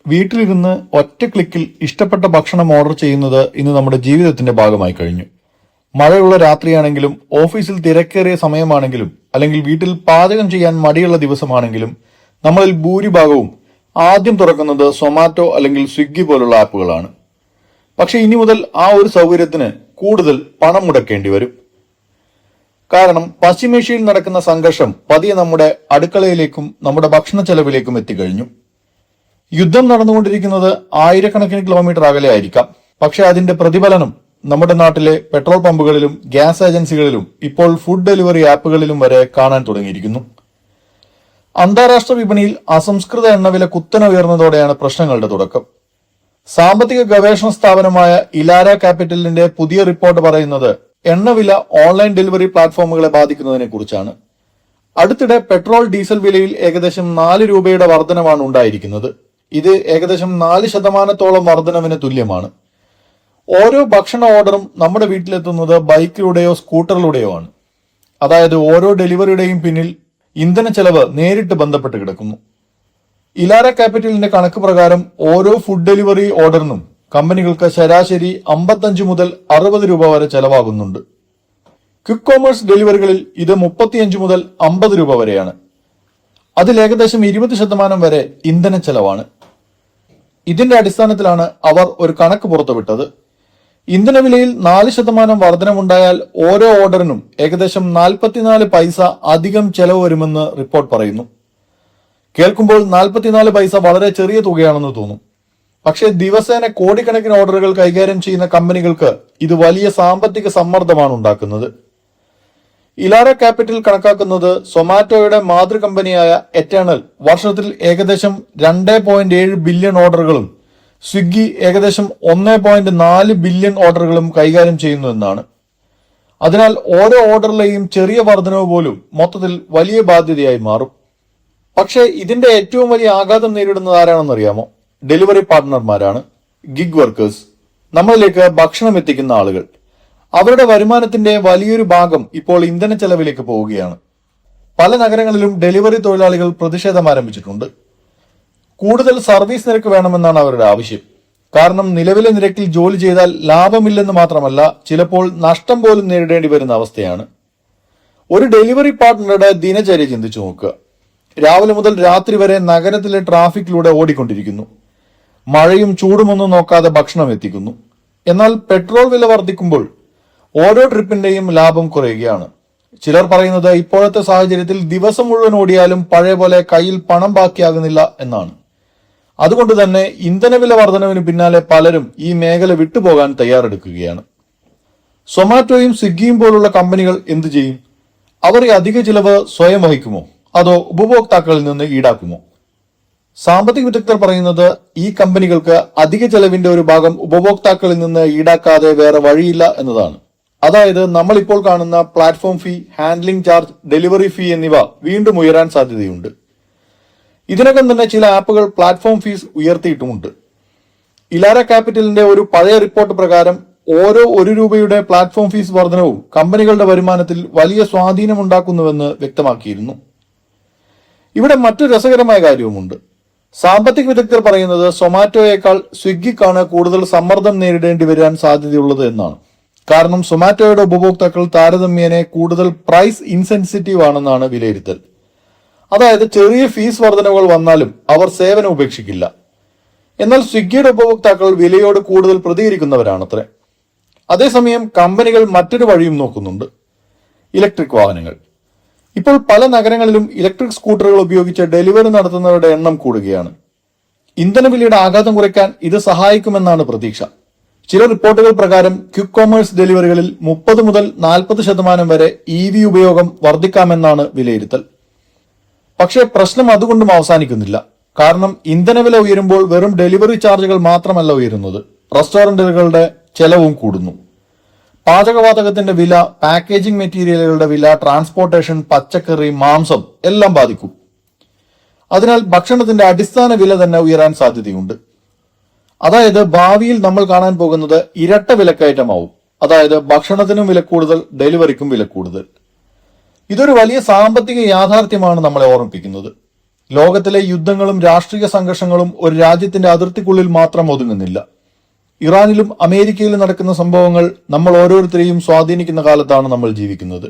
വീട്ടിലിരുന്ന് ഒറ്റ ക്ലിക്കിൽ ഇഷ്ടപ്പെട്ട ഭക്ഷണം ഓർഡർ ചെയ്യുന്നത് ഇന്ന് നമ്മുടെ ജീവിതത്തിന്റെ ഭാഗമായി കഴിഞ്ഞു. മഴയുള്ള രാത്രിയാണെങ്കിലും ഓഫീസിൽ തിരക്കേറിയ സമയമാണെങ്കിലും അല്ലെങ്കിൽ വീട്ടിൽ പാചകം ചെയ്യാൻ മടിയുള്ള ദിവസമാണെങ്കിലും നമ്മളിൽ ഭൂരിഭാഗവും ആദ്യം തുറക്കുന്നത് സൊമാറ്റോ അല്ലെങ്കിൽ സ്വിഗ്ഗി പോലുള്ള ആപ്പുകളാണ്. പക്ഷെ ഇനി മുതൽ ആ ഒരു സൗകര്യത്തിന് കൂടുതൽ പണം മുടക്കേണ്ടി വരും. കാരണം പശ്ചിമേഷ്യയിൽ നടക്കുന്ന സംഘർഷം പതിയെ നമ്മുടെ അടുക്കളയിലേക്കും നമ്മുടെ ഭക്ഷണ ചെലവിലേക്കും എത്തിക്കഴിഞ്ഞു. യുദ്ധം നടന്നുകൊണ്ടിരിക്കുന്നത് ആയിരക്കണക്കിന് കിലോമീറ്റർ അകലെ ആയിരിക്കാം, പക്ഷെ അതിന്റെ പ്രതിഫലനം നമ്മുടെ നാട്ടിലെ പെട്രോൾ പമ്പുകളിലും ഗ്യാസ് ഏജൻസികളിലും ഇപ്പോൾ ഫുഡ് ഡെലിവറി ആപ്പുകളിലും വരെ കാണാൻ തുടങ്ങിയിരിക്കുന്നു. അന്താരാഷ്ട്ര വിപണിയിൽ അസംസ്കൃത എണ്ണവില കുത്തനെ ഉയർന്നതോടെയാണ് പ്രശ്നങ്ങളുടെ തുടക്കം. സാമ്പത്തിക ഗവേഷണ സ്ഥാപനമായ ഇലാര ക്യാപിറ്റലിന്റെ പുതിയ റിപ്പോർട്ട് പറയുന്നത് എണ്ണവില ഓൺലൈൻ ഡെലിവറി പ്ലാറ്റ്ഫോമുകളെ ബാധിക്കുന്നതിനെ കുറിച്ചാണ്. അടുത്തിടെ പെട്രോൾ ഡീസൽ വിലയിൽ ഏകദേശം 4 രൂപയുടെ വർധനവാണ് ഉണ്ടായിരിക്കുന്നത്. ഇത് ഏകദേശം 4% വർധനവിന് തുല്യമാണ്. ഓരോ ഭക്ഷണ ഓർഡറും നമ്മുടെ വീട്ടിലെത്തുന്നത് ബൈക്കിലൂടെയോ സ്കൂട്ടറിലൂടെയോ ആണ്. അതായത് ഓരോ ഡെലിവറിയുടെയും പിന്നിൽ ഇന്ധന ചെലവ് നേരിട്ട് ബന്ധപ്പെട്ട് കിടക്കുന്നു. ഇലാര ക്യാപിറ്റലിന്റെ കണക്ക് പ്രകാരം ഓരോ ഫുഡ് ഡെലിവറി ഓർഡറിനും കമ്പനികൾക്ക് ശരാശരി 55 മുതൽ 60 രൂപ വരെ ചെലവാകുന്നുണ്ട്. ക്വിക്ക് കോമേഴ്സ് ഡെലിവറികളിൽ ഇത് 35 മുതൽ 50 രൂപ വരെയാണ്. അതിൽ ഏകദേശം 20% വരെ ഇന്ധന ചെലവാണ്. ഇതിന്റെ അടിസ്ഥാനത്തിലാണ് അവർ ഒരു കണക്ക് പുറത്തുവിട്ടത്. ഇന്ധനവിലയിൽ 4% വർധനമുണ്ടായാൽ ഓരോ ഓർഡറിനും ഏകദേശം 44 പൈസ അധികം ചെലവ് വരുമെന്ന് റിപ്പോർട്ട് പറയുന്നു. കേൾക്കുമ്പോൾ 44 പൈസ വളരെ ചെറിയ തുകയാണെന്ന് തോന്നും. പക്ഷേ ദിവസേന കോടിക്കണക്കിന് ഓർഡറുകൾ കൈകാര്യം ചെയ്യുന്ന കമ്പനികൾക്ക് ഇത് വലിയ സാമ്പത്തിക സമ്മർദ്ദമാണ് ഉണ്ടാക്കുന്നത്. ഇലാര ക്യാപിറ്റൽ കണക്കാക്കുന്നത് സൊമാറ്റോയുടെ മാതൃ കമ്പനിയായ എറ്റേണൽ വർഷത്തിൽ ഏകദേശം 2.7 ബില്യൺ ഓർഡറുകളും സ്വിഗ്ഗി ഏകദേശം 1.4 ബില്യൺ ഓർഡറുകളും കൈകാര്യം ചെയ്യുന്നു എന്നാണ്. അതിനാൽ ഓരോ ഓർഡറിലെയും ചെറിയ വർധനവ് പോലും മൊത്തത്തിൽ വലിയ ബാധ്യതയായി മാറും. പക്ഷേ ഇതിന്റെ ഏറ്റവും വലിയ ആഘാതം നേരിടുന്നത് ആരാണെന്നറിയാമോ? ഡെലിവറി പാർട്ട്ണർമാരാണ്, ഗിഗ് വർക്കേഴ്സ്, നമ്മളിലേക്ക് ഭക്ഷണം എത്തിക്കുന്ന ആളുകൾ. അവരുടെ വരുമാനത്തിന്റെ വലിയൊരു ഭാഗം ഇപ്പോൾ ഇന്ധന ചെലവിലേക്ക് പോവുകയാണ്. പല നഗരങ്ങളിലും ഡെലിവറി തൊഴിലാളികൾ പ്രതിഷേധം ആരംഭിച്ചിട്ടുണ്ട്. കൂടുതൽ സർവീസ് നിരക്ക് വേണമെന്നാണ് അവരുടെ ആവശ്യം. കാരണം നിലവിലെ നിരക്കിൽ ജോലി ചെയ്താൽ ലാഭമില്ലെന്ന് മാത്രമല്ല, ചിലപ്പോൾ നഷ്ടം പോലും നേരിടേണ്ടി വരുന്ന അവസ്ഥയാണ്. ഒരു ഡെലിവറി പാർട്ട്ണറുടെ ദിനചര്യ ചിന്തിച്ചു നോക്കുക. രാവിലെ മുതൽ രാത്രി വരെ നഗരത്തിലെ ട്രാഫിക്കിലൂടെ ഓടിക്കൊണ്ടിരിക്കുന്നു. മഴയും ചൂടുമൊന്നും നോക്കാതെ ഭക്ഷണം എത്തിക്കുന്നു. എന്നാൽ പെട്രോൾ വില വർദ്ധിക്കുമ്പോൾ ഓരോ ട്രിപ്പിന്റെയും ലാഭം കുറയുകയാണ്. ചിലർ പറയുന്നത് ഇപ്പോഴത്തെ സാഹചര്യത്തിൽ ദിവസം മുഴുവൻ ഓടിയാലും പഴയ പോലെ കയ്യിൽ പണം ബാക്കിയാകുന്നില്ല എന്നാണ്. അതുകൊണ്ട് തന്നെ ഇന്ധനവില വർധനവിന് പിന്നാലെ പലരും ഈ മേഖല വിട്ടുപോകാൻ തയ്യാറെടുക്കുകയാണ്. സൊമാറ്റോയും സ്വിഗ്ഗിയും പോലുള്ള കമ്പനികൾ എന്തു ചെയ്യും? അവർ ഈ അധിക ചിലവ് സ്വയം വഹിക്കുമോ, അതോ ഉപഭോക്താക്കളിൽ നിന്ന് ഈടാക്കുമോ? സാമ്പത്തിക വിദഗ്ധർ പറയുന്നത് ഈ കമ്പനികൾക്ക് അധിക ചെലവിന്റെ ഒരു ഭാഗം ഉപഭോക്താക്കളിൽ നിന്ന് ഈടാക്കാതെ വേറെ വഴിയില്ല എന്നതാണ്. അതായത് നമ്മൾ ഇപ്പോൾ കാണുന്ന പ്ലാറ്റ്ഫോം ഫീ, ഹാൻഡ്ലിംഗ് ചാർജ്, ഡെലിവറി ഫീ എന്നിവ വീണ്ടും ഉയരാൻ സാധ്യതയുണ്ട്. ഇതിനകം തന്നെ ചില ആപ്പുകൾ പ്ലാറ്റ്ഫോം ഫീസ് ഉയർത്തിയിട്ടുമുണ്ട്. ഇലാര ക്യാപിറ്റലിന്റെ ഒരു പഴയ റിപ്പോർട്ട് പ്രകാരം ഓരോ 1 രൂപയുടെ പ്ലാറ്റ്ഫോം ഫീസ് വർധനവും കമ്പനികളുടെ വരുമാനത്തിൽ വലിയ സ്വാധീനമുണ്ടാക്കുന്നുവെന്ന് വ്യക്തമാക്കിയിരുന്നു. ഇവിടെ മറ്റൊരു രസകരമായ കാര്യവുമുണ്ട്. സാമ്പത്തിക വിദഗ്ധർ പറയുന്നത് സൊമാറ്റോയേക്കാൾ സ്വിഗ്ഗിക്കാണ് കൂടുതൽ സമ്മർദ്ദം നേരിടേണ്ടി വരാൻ സാധ്യതയുള്ളത് എന്നാണ്. കാരണം സൊമാറ്റോയുടെ ഉപഭോക്താക്കൾ താരതമ്യേന കൂടുതൽ പ്രൈസ് ഇൻസെൻസിറ്റീവ് ആണെന്നാണ് വിലയിരുത്തൽ. അതായത് ചെറിയ ഫീസ് വർധനവുകൾ വന്നാലും അവർ സേവനം ഉപേക്ഷിക്കില്ല. എന്നാൽ സ്വിഗ്ഗിയുടെ ഉപഭോക്താക്കൾ വിലയോട് കൂടുതൽ പ്രതികരിക്കുന്നവരാണത്രേ. അതേസമയം കമ്പനികൾ മറ്റൊരു വഴിയും നോക്കുന്നുണ്ട്: ഇലക്ട്രിക് വാഹനങ്ങൾ. ഇപ്പോൾ പല നഗരങ്ങളിലും ഇലക്ട്രിക് സ്കൂട്ടറുകൾ ഉപയോഗിച്ച് ഡെലിവറി നടത്തുന്നവരുടെ എണ്ണം കൂടുകയാണ്. ഇന്ധനവിലയുടെ ആഘാതം കുറയ്ക്കാൻ ഇത് സഹായിക്കുമെന്നാണ് പ്രതീക്ഷ. ചില റിപ്പോർട്ടുകൾ പ്രകാരം ക്വിക്ക് കോമേഴ്സ് ഡെലിവറികളിൽ 30 മുതൽ 40% വരെ EV ഉപയോഗം വർദ്ധിക്കാമെന്നാണ് വിലയിരുത്തൽ. പക്ഷേ പ്രശ്നം അതുകൊണ്ടും അവസാനിക്കുന്നില്ല. കാരണം ഇന്ധനവില ഉയരുമ്പോൾ വെറും ഡെലിവറി ചാർജുകൾ മാത്രമല്ല ഉയരുന്നത്, റെസ്റ്റോറന്റുകളുടെ ചെലവും കൂടുന്നു. പാചകവാതകത്തിന്റെ വില, പാക്കേജിംഗ് മെറ്റീരിയലുകളുടെ വില, ട്രാൻസ്പോർട്ടേഷൻ, പച്ചക്കറി, മാംസം എല്ലാം ബാധിക്കും. അതിനാൽ ഭക്ഷണത്തിന്റെ അടിസ്ഥാന വില തന്നെ ഉയരാൻ സാധ്യതയുണ്ട്. അതായത് ഭാവിയിൽ നമ്മൾ കാണാൻ പോകുന്നത് ഇരട്ട വിലക്കയറ്റമാവും. അതായത് ഭക്ഷണത്തിനും വില കൂടുതൽ, ഡെലിവറിക്കും വില കൂടുതൽ. ഇതൊരു വലിയ സാമ്പത്തിക യാഥാർത്ഥ്യമാണ് നമ്മളെ ഓർമ്മിപ്പിക്കുന്നത്. ലോകത്തിലെ യുദ്ധങ്ങളും രാഷ്ട്രീയ സംഘർഷങ്ങളും ഒരു രാജ്യത്തിന്റെ അതിർത്തിക്കുള്ളിൽ മാത്രം ഒതുങ്ങുന്നില്ല. ഇറാനിലും അമേരിക്കയിലും നടക്കുന്ന സംഭവങ്ങൾ നമ്മൾ ഓരോരുത്തരെയും സ്വാധീനിക്കുന്ന കാലത്താണ് നമ്മൾ ജീവിക്കുന്നത്.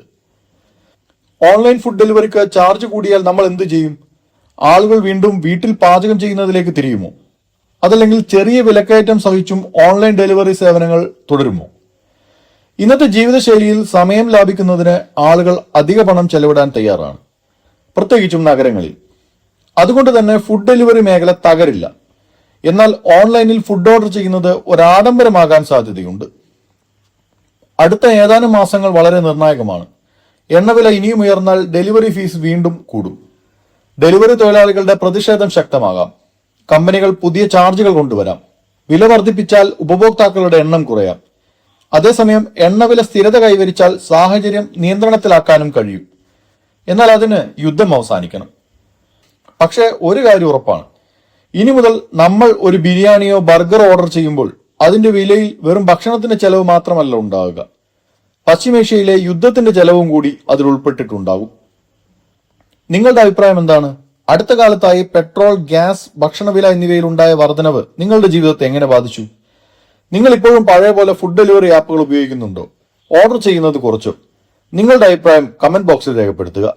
ഓൺലൈൻ ഫുഡ് ഡെലിവറിക്ക് ചാർജ് കൂടിയാൽ നമ്മൾ എന്ത് ചെയ്യും? ആളുകൾ വീണ്ടും വീട്ടിൽ പാചകം ചെയ്യുന്നതിലേക്ക് തിരിയുമോ? അതല്ലെങ്കിൽ ചെറിയ വിലക്കയറ്റം സഹിച്ചും ഓൺലൈൻ ഡെലിവറി സേവനങ്ങൾ തുടരുമോ? ഇന്നത്തെ ജീവിതശൈലിയിൽ സമയം ലാഭിക്കുന്നതിന് ആളുകൾ അധിക പണം ചെലവിടാൻ തയ്യാറാണ്, പ്രത്യേകിച്ചും നഗരങ്ങളിൽ. അതുകൊണ്ട് തന്നെ ഫുഡ് ഡെലിവറി മേഖല തകരില്ല. എന്നാൽ ഓൺലൈനിൽ ഫുഡ് ഓർഡർ ചെയ്യുന്നത് ഒരാഡംബരമാകാൻ സാധ്യതയുണ്ട്. അടുത്ത ഏതാനും മാസങ്ങൾ വളരെ നിർണായകമാണ്. എണ്ണവില ഇനിയും ഉയർന്നാൽ ഡെലിവറി ഫീസ് വീണ്ടും കൂടും. ഡെലിവറി തൊഴിലാളികളുടെ പ്രതിഷേധം ശക്തമാകാം. കമ്പനികൾ പുതിയ ചാർജുകൾ കൊണ്ടുവരാം. വില വർദ്ധിപ്പിച്ചാൽ ഉപഭോക്താക്കളുടെ എണ്ണം കുറയാം. അതേസമയം എണ്ണവില സ്ഥിരത കൈവരിച്ചാൽ സാഹചര്യം നിയന്ത്രണത്തിലാക്കാനും കഴിയും. എന്നാൽ അതിന് യുദ്ധം അവസാനിക്കണം. പക്ഷേ ഒരു കാര്യം ഉറപ്പാണ്, ഇനി മുതൽ നമ്മൾ ഒരു ബിരിയാണിയോ ബർഗറോ ഓർഡർ ചെയ്യുമ്പോൾ അതിന്റെ വിലയിൽ വെറും ഭക്ഷണത്തിന്റെ ചെലവ് മാത്രമല്ല ഉണ്ടാവുക, പശ്ചിമേഷ്യയിലെ യുദ്ധത്തിന്റെ ചെലവും കൂടി അതിൽ ഉൾപ്പെട്ടിട്ടുണ്ടാകും. നിങ്ങളുടെ അഭിപ്രായം എന്താണ്? അടുത്ത കാലത്തായി പെട്രോൾ, ഗ്യാസ്, ഭക്ഷണവില എന്നിവയിൽ ഉണ്ടായ വർധനവ് നിങ്ങളുടെ ജീവിതത്തെ എങ്ങനെ ബാധിച്ചു? നിങ്ങൾ ഇപ്പോഴും പഴയ പോലെ ഫുഡ് ഡെലിവറി ആപ്പുകൾ ഉപയോഗിക്കുന്നുണ്ടോ? ഓർഡർ ചെയ്യുന്നത് കുറച്ചോ? നിങ്ങളുടെ അഭിപ്രായം കമന്റ് ബോക്സിൽ രേഖപ്പെടുത്തുക.